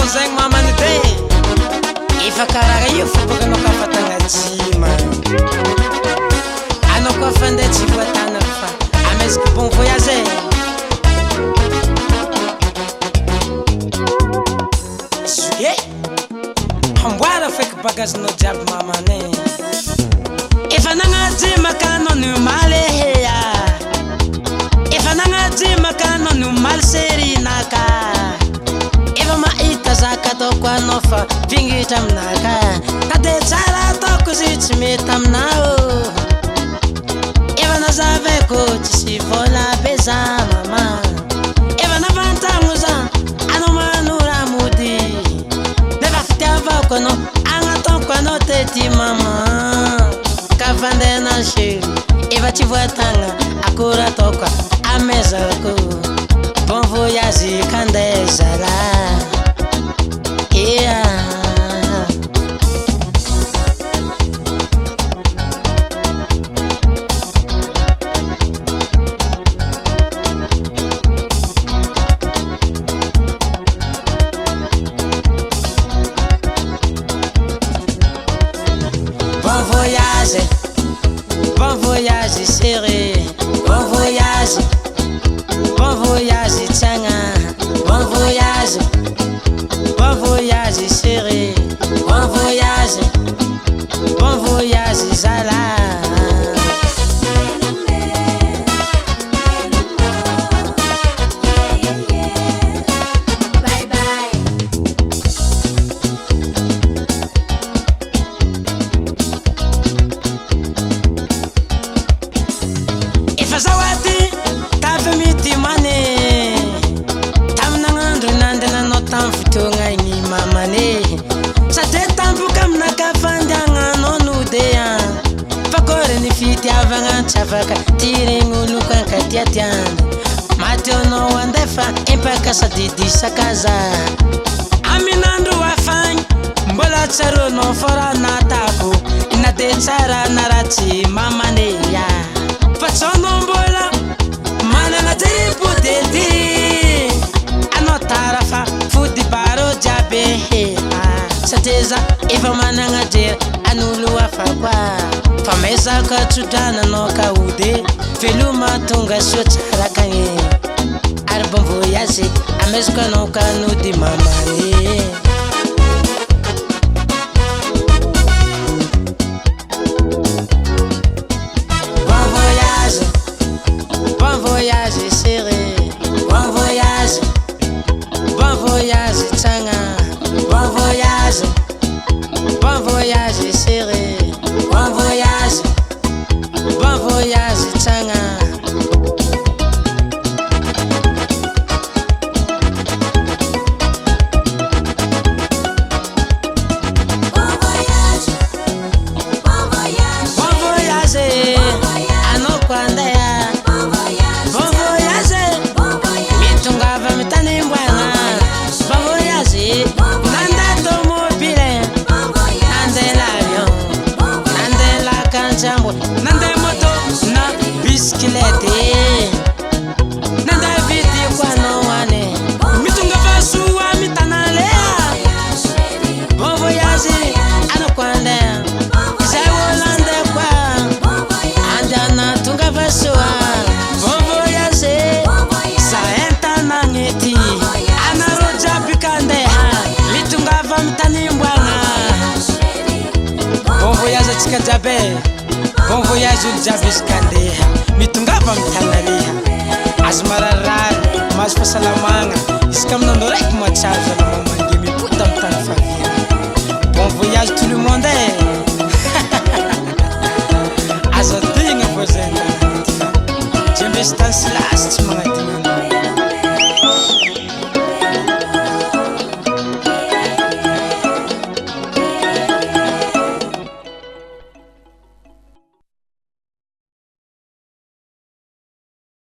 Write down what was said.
zagny mamany te efa karaha io fobaka anao ka fa tagnatsima anao koa fa ndeha tsy voatana fa ameziky bon voyage e amboara feky bagazinao jiaby mamane efa nagnajimaka anao niomaly hea efa nagnajimaka anao niomaly serinaka efa mahita zaka ataoko anao fa pingitra aminaka ka de tsara ataoko zy tsy mety aminao efa nazavaiko tsisy vola be za mama efa navantagno za anao manora mody nefa fitiavako anao agnataoko anao tety mama ka vandena chéri efa tsy voatagna akory ataoko amezako bon voyage kandezala bon voyage chéri bon voyage tiagna bon voyage chéri bon voyage zala zawadi tavy mitimane taminagnandro nandehananao tamy fotoagna igny mamane sady tamboka aminaka fandiagnanao nodea fa kory ny fitiavagna tsy afaka tiregny kankatiatiana mateonao andefa impaka sady disaka za aminandro afagny mbola tsaronao fora natako na de tsara na ratsy mamaneya fatsonao mbola manana jeripodety anao tara fa fody baro jiaby satria za efa managna jery an'olo hafa koa fa mezaka tsodrana ka ode veloma tonga soa tsara kagny ary bon voyage amezako anao ka nody mamane bon voyage chéri bon voyage tiagna bon voyage chéri bon voyage tiagna anao koa andeha bon voyage mitongava mitany mboana bon voyage nandeha automobile nandeha l'avion nandeha lakanjambo nandeha moto na bisikilety nandeha vity koa anao ane mitongava soa mitana leha bon voyage anao koa andeha zay olo andeha koa andana tonga vasoa bon voyage za entanagnety anaro jiaby kandeha mitongava mitany mboana bon voyage atsika jiaby bon voyage olo jiaby izy kandeha mitongava mitana leha azo mararary mahazo fahasalamagna izy ka aminandro raiky matsiaro zala mamange mipota amy tany favy